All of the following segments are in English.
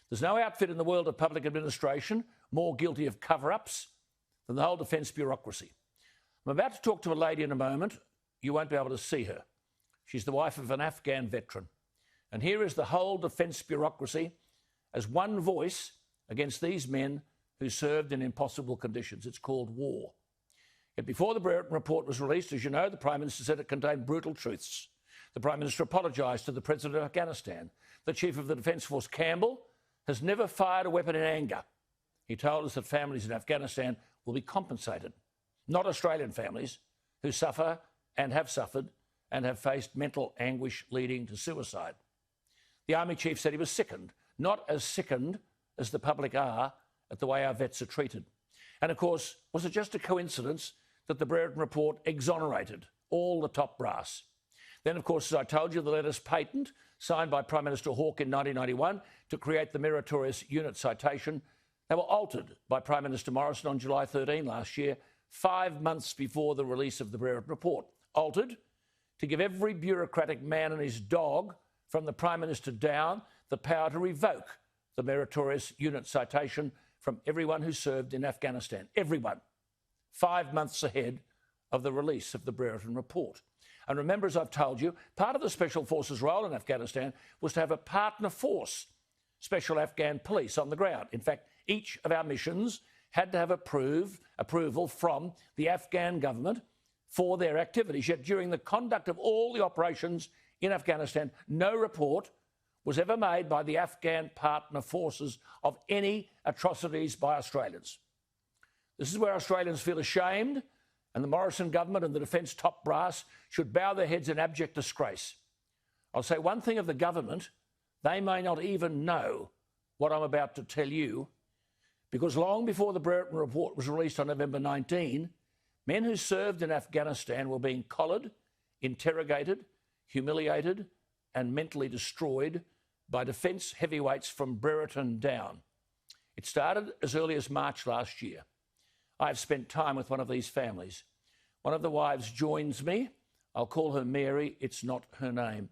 There's no outfit in the world of public administration more guilty of cover-ups than the whole defence bureaucracy. I'm about to talk to a lady in a moment. You won't be able to see her. She's the wife of an Afghan veteran. And here is the whole defence bureaucracy as one voice against these men who served in impossible conditions. It's called war. Yet before the Brereton report was released, as you know, the Prime Minister said it contained brutal truths. The Prime Minister apologised to the President of Afghanistan. The Chief of the Defence Force, Campbell, has never fired a weapon in anger. He told us that families in Afghanistan will be compensated, not Australian families who suffer and have suffered and have faced mental anguish leading to suicide. The Army Chief said he was sickened, not as sickened as the public are at the way our vets are treated. And of course, was it just a coincidence that the Brereton report exonerated all the top brass? Then, of course, as I told you, the letters patent, signed by Prime Minister Hawke in 1991 to create the meritorious unit citation, they were altered by Prime Minister Morrison on July 13 last year, 5 months before the release of the Brereton report. Altered to give every bureaucratic man and his dog, from the Prime Minister down, the power to revoke the meritorious unit citation from everyone who served in Afghanistan. Everyone. 5 months ahead of the release of the Brereton report. And remember, as I've told you, part of the Special Forces' role in Afghanistan was to have a partner force, Special Afghan Police, on the ground. In fact, each of our missions had to have approval from the Afghan government for their activities. Yet during the conduct of all the operations in Afghanistan, no report was ever made by the Afghan partner forces of any atrocities by Australians. This is where Australians feel ashamed, and the Morrison government and the defence top brass should bow their heads in abject disgrace. I'll say one thing of the government: they may not even know what I'm about to tell you, because long before the Brereton report was released on November 19, men who served in Afghanistan were being collared, interrogated, humiliated and mentally destroyed by defence heavyweights from Brereton down. It started as early as March last year. I've spent time with one of these families. One of the wives joins me. I'll call her Mary. It's not her name.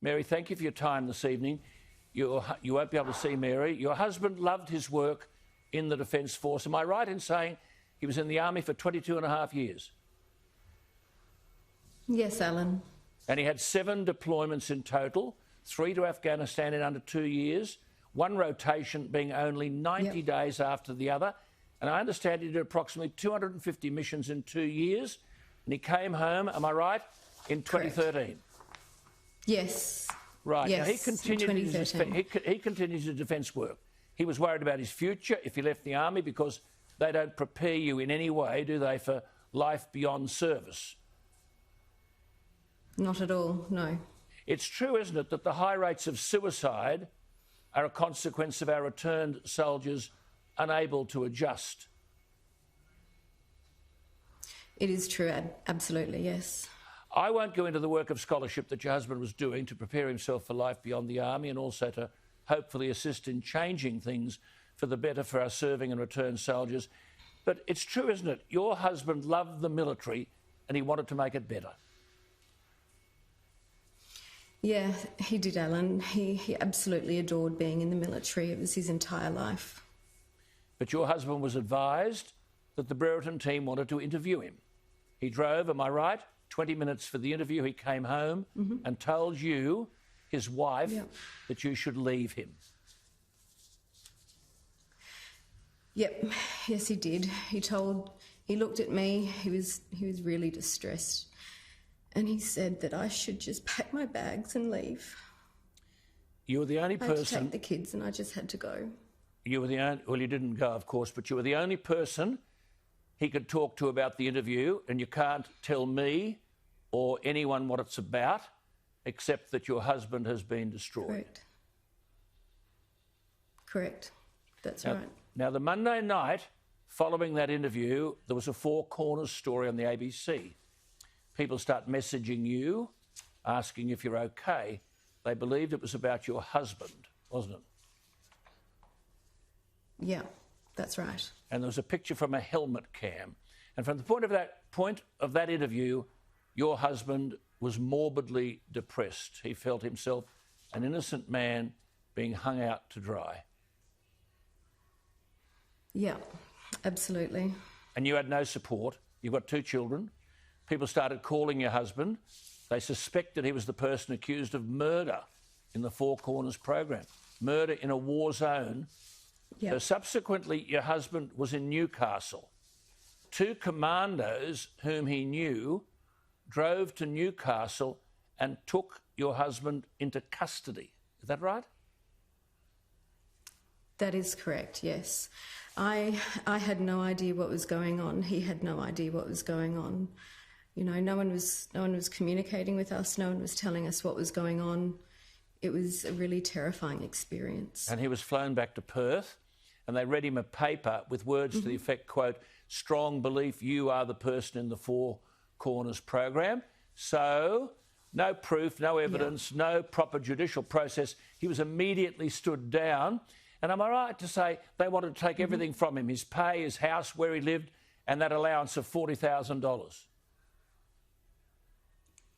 Mary, thank you for your time this evening. You won't be able to see Mary. Your husband loved his work in the Defence Force. Am I right in saying he was in the Army for 22 and a half years? Yes, Alan. And he had 7 deployments in total, 3 to Afghanistan in under 2 years, one rotation being only 90 days after the other. And I understand he did approximately 250 missions in 2 years. And he came home, am I right, in 2013? Correct. Yes. Right. Yes, now, he continues his defence work. He was worried about his future if he left the Army, because they don't prepare you in any way, do they, for life beyond service? Not at all, no. It's true, isn't it, that the high rates of suicide are a consequence of our returned soldiers unable to adjust? It is true, absolutely, yes. I won't go into the work of scholarship that your husband was doing to prepare himself for life beyond the Army, and also to hopefully assist in changing things for the better for our serving and returned soldiers. But it's true, isn't it? Your husband loved the military and he wanted to make it better. Yeah, he did, Alan. He absolutely adored being in the military. It was his entire life. But your husband was advised that the Brereton team wanted to interview him. He drove, am I right, 20 minutes for the interview. He came home and told you, his wife, that you should leave him. Yep, yes, he did. He looked at me. He was really distressed. And he said that I should just pack my bags and leave. You were the only person... I had to take the kids and I just had to go. You were the only... Well, you didn't go, of course, but you were the only person he could talk to about the interview, and you can't tell me or anyone what it's about, except that your husband has been destroyed. Correct. That's right. Now, the Monday night following that interview, there was a Four Corners story on the ABC. People start messaging you, asking if you're okay. They believed it was about your husband, wasn't it? Yeah, that's right. And there was a picture from a helmet cam. And from the point of that interview, your husband was morbidly depressed. He felt himself an innocent man being hung out to dry. Yeah, absolutely. And you had no support. You've got 2 children. People started calling your husband. They suspected he was the person accused of murder in the Four Corners program, murder in a war zone. Yeah. So subsequently, your husband was in Newcastle. 2 commandos whom he knew drove to Newcastle and took your husband into custody. Is that right? That is correct, yes. I had no idea what was going on. He had no idea what was going on. You know, no one was communicating with us. No one was telling us what was going on. It was a really terrifying experience. And he was flown back to Perth, and they read him a paper with words to the effect, quote, strong belief you are the person in the Four Corners program. So, no proof, no evidence, no proper judicial process. He was immediately stood down. And am I right to say they wanted to take everything from him, his pay, his house, where he lived, and that allowance of $40,000?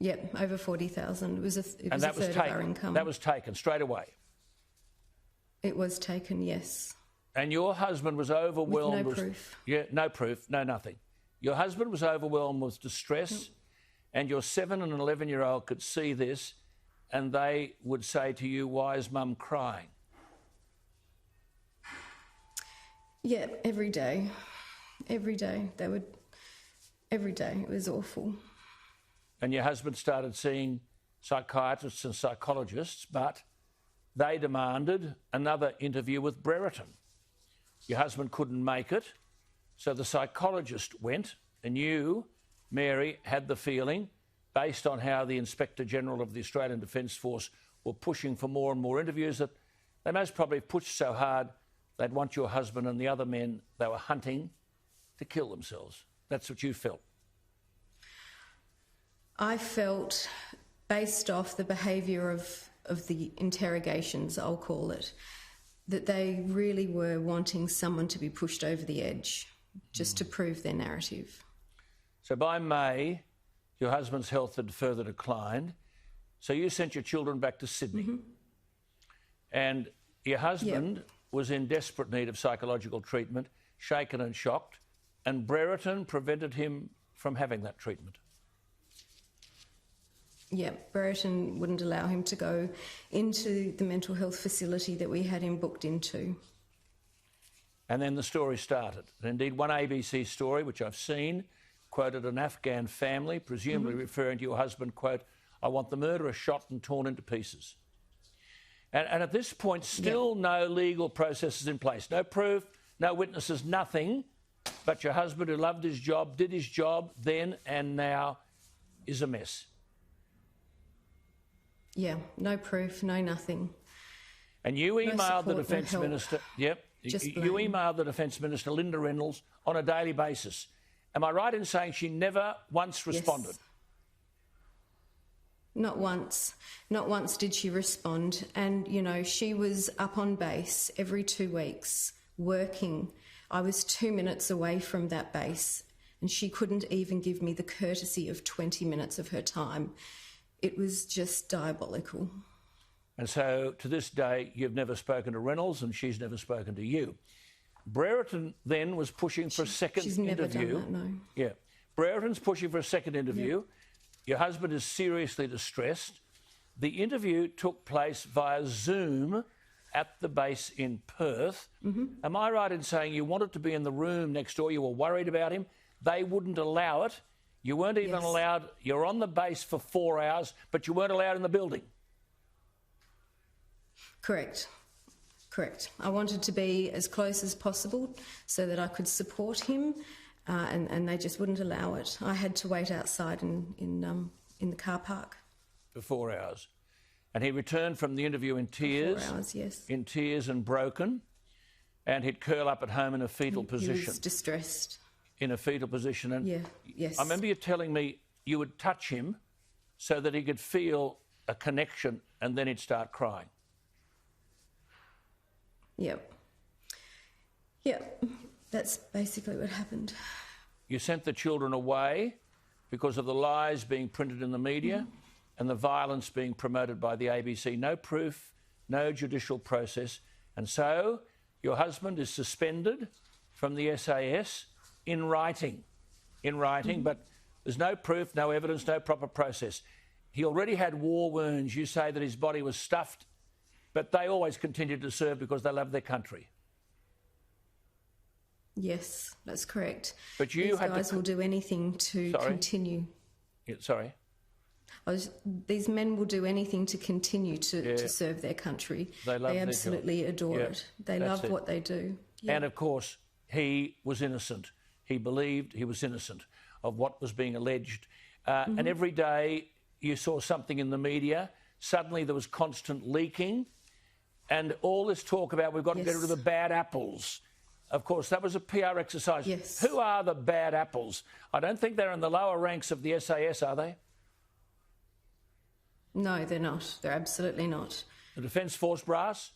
Yep, over 40,000. It was a third of our income. That was taken straight away. It was taken, yes. And your husband was overwhelmed. With no proof. Yeah, no proof, no nothing. Your husband was overwhelmed with distress, and your 7 and 11-year-old could see this, and they would say to you, "Why is Mum crying?" Yeah, every day. Every day. Every day. It was awful. And your husband started seeing psychiatrists and psychologists, but they demanded another interview with Brereton. Your husband couldn't make it, so the psychologist went, and you, Mary, had the feeling, based on how the Inspector General of the Australian Defence Force were pushing for more and more interviews, that they most probably pushed so hard they'd want your husband and the other men they were hunting to kill themselves. That's what you felt. I felt, based off the behaviour of the interrogations, I'll call it, that they really were wanting someone to be pushed over the edge just to prove their narrative. So by May, your husband's health had further declined, so you sent your children back to Sydney. And your husband was in desperate need of psychological treatment, shaken and shocked, and Brereton prevented him from having that treatment. Yeah, Brereton wouldn't allow him to go into the mental health facility that we had him booked into. And then the story started. And indeed, one ABC story, which I've seen, quoted an Afghan family, presumably referring to your husband, quote, "I want the murderer shot and torn into pieces." And at this point, still no legal processes in place. No proof, no witnesses, nothing. But your husband, who loved his job, did his job then and now, is a mess. Yeah, no proof, no nothing. And you emailed the Defence Minister... Yep. Just you emailed the Defence Minister, Linda Reynolds, on a daily basis. Am I right in saying she never once responded? Yes. Not once. Not once did she respond. And, you know, she was up on base every 2 weeks working. I was 2 minutes away from that base, and she couldn't even give me the courtesy of 20 minutes of her time. It was just diabolical. And so, to this day, you've never spoken to Reynolds and she's never spoken to you. Brereton then was pushing for a second she's interview. She's never done that, no. Yeah. Brereton's pushing for a second interview. Your husband is seriously distressed. The interview took place via Zoom at the base in Perth. Am I right in saying you wanted to be in the room next door? You were worried about him. They wouldn't allow it. You weren't even allowed... You're on the base for 4 hours, but you weren't allowed in the building. Correct. Correct. I wanted to be as close as possible so that I could support him, and they just wouldn't allow it. I had to wait outside in the car park. For 4 hours. And he returned from the interview in tears. 4 hours, yes. In tears and broken. And he'd curl up at home in a fetal position. He was distressed. In a fetal position. And yes. I remember you telling me you would touch him so that he could feel a connection, and then he'd start crying. Yep. That's basically what happened. You sent the children away because of the lies being printed in the media and the violence being promoted by the ABC. No proof, no judicial process. And so your husband is suspended from the SAS in writing, but there's no proof, no evidence, no proper process. He already had war wounds. You say that his body was stuffed, but they always continued to serve because they love their country. Yes, that's correct. But you These guys will do anything to continue. Yeah, sorry? These men will do anything to continue to serve their country. They absolutely adore it. They love what they do. Yeah. And, of course, he was innocent. He believed he was innocent of what was being alleged. And every day you saw something in the media. Suddenly there was constant leaking and all this talk about we've got to get rid of the bad apples. Of course, that was a PR exercise. Yes. Who are the bad apples? I don't think they're in the lower ranks of the SAS, are they? No, they're not. They're absolutely not. The Defence Force brass?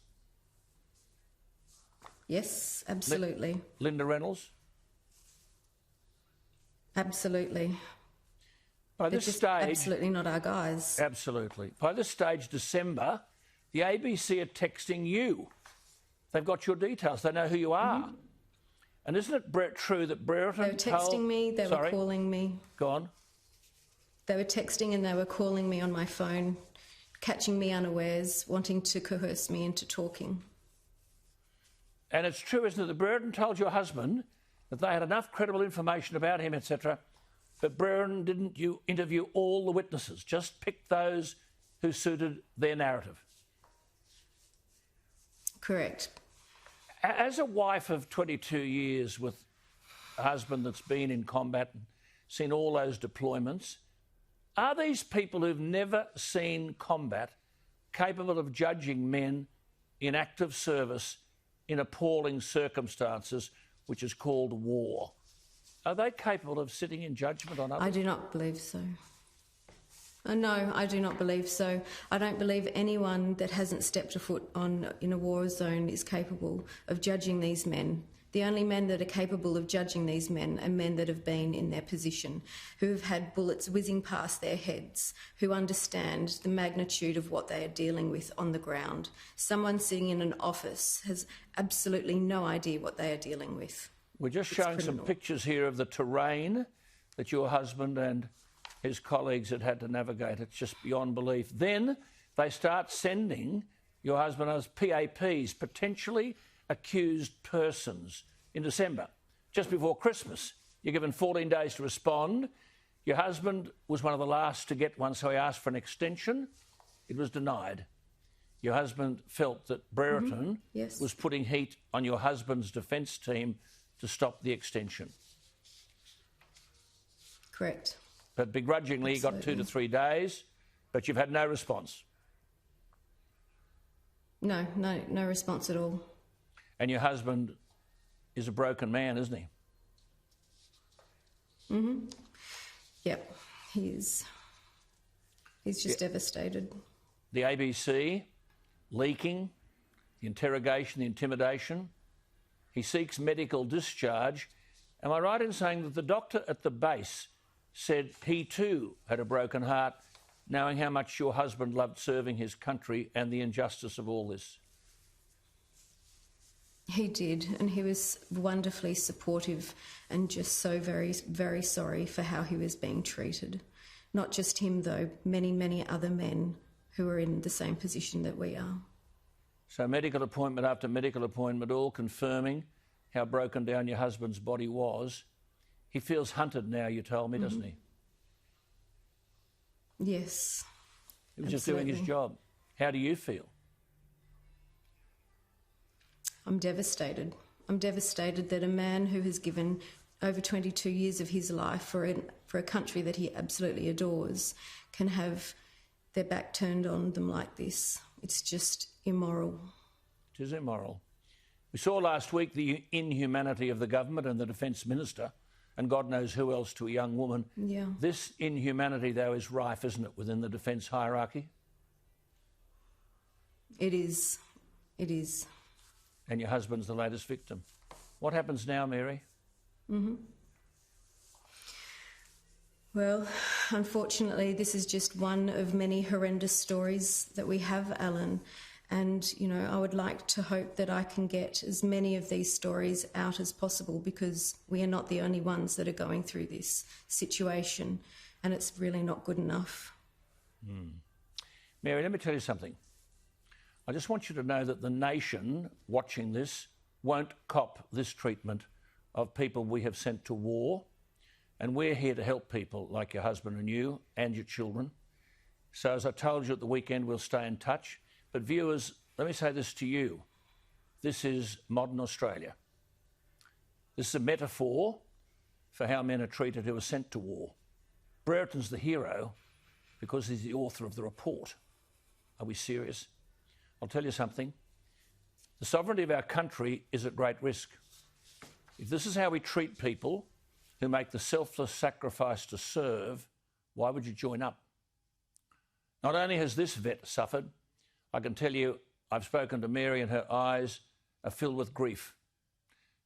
Yes, absolutely. Linda Reynolds? Absolutely. By this stage... absolutely not our guys. Absolutely. By this stage, December, the ABC are texting you. They've got your details. They know who you are. And isn't it true that Brereton... They were texting me. They were calling me. Go on. They were texting and they were calling me on my phone, catching me unawares, wanting to coerce me into talking. And it's true, isn't it, that Brereton told your husband that they had enough credible information about him, etc., but Brereton didn't interview all the witnesses, just picked those who suited their narrative? Correct. As a wife of 22 years with a husband that's been in combat and seen all those deployments, are these people who've never seen combat capable of judging men in active service in appalling circumstances, which is called war? Are they capable of sitting in judgment on others? I do not believe so. No, I do not believe so. I don't believe anyone that hasn't stepped a foot in a war zone is capable of judging these men. The only men that are capable of judging these men are men that have been in their position, who have had bullets whizzing past their heads, who understand the magnitude of what they are dealing with on the ground. Someone sitting in an office has absolutely no idea what they are dealing with. We're just showing some pictures here of the terrain that your husband and his colleagues had to navigate. It's just beyond belief. Then they start sending your husband as PAPs, potentially accused persons, in December, just before Christmas. You're given 14 days to respond. Your husband was one of the last to get one, so he asked for an extension. It was denied. Your husband felt that Brereton was putting heat on your husband's defence team to stop the extension. Correct. But begrudgingly, he got 2 to 3 days, but you've had no response. No response at all. And your husband is a broken man, isn't he? Yep, he's just devastated. The ABC, leaking, the interrogation, the intimidation. He seeks medical discharge. Am I right in saying that the doctor at the base said he too had a broken heart, knowing how much your husband loved serving his country and the injustice of all this? He did, and he was wonderfully supportive and just so very, very sorry for how he was being treated. Not just him, though, many, many other men who are in the same position that we are. So medical appointment after medical appointment, all confirming how broken down your husband's body was. He feels hunted now, you told me, doesn't he? Yes. He was just doing his job. How do you feel? I'm devastated. I'm devastated that a man who has given over 22 years of his life for a country that he absolutely adores can have their back turned on them like this. It's just immoral. It is immoral. We saw last week the inhumanity of the government and the Defence Minister, and God knows who else, to a young woman. Yeah. This inhumanity, though, is rife, isn't it, within the defence hierarchy? It is. It is. And your husband's the latest victim. What happens now, Mary? Well, unfortunately, this is just one of many horrendous stories that we have, Alan. And, you know, I would like to hope that I can get as many of these stories out as possible, because we are not the only ones that are going through this situation, and it's really not good enough. Mary, let me tell you something. I just want you to know that the nation watching this won't cop this treatment of people we have sent to war, and we're here to help people like your husband and you and your children. So as I told you at the weekend, we'll stay in touch. But viewers, let me say this to you. This is modern Australia. This is a metaphor for how men are treated who are sent to war. Brereton's the hero because he's the author of the report. Are we serious? I'll tell you something. The sovereignty of our country is at great risk. If this is how we treat people who make the selfless sacrifice to serve, why would you join up? Not only has this vet suffered, I can tell you I've spoken to Mary and her eyes are filled with grief.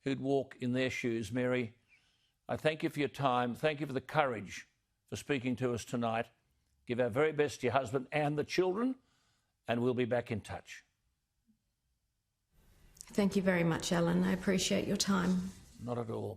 Who'd walk in their shoes, Mary? I thank you for your time. Thank you for the courage for speaking to us tonight. Give our very best to your husband and the children, and we'll be back in touch. Thank you very much, Alan. I appreciate your time. Not at all.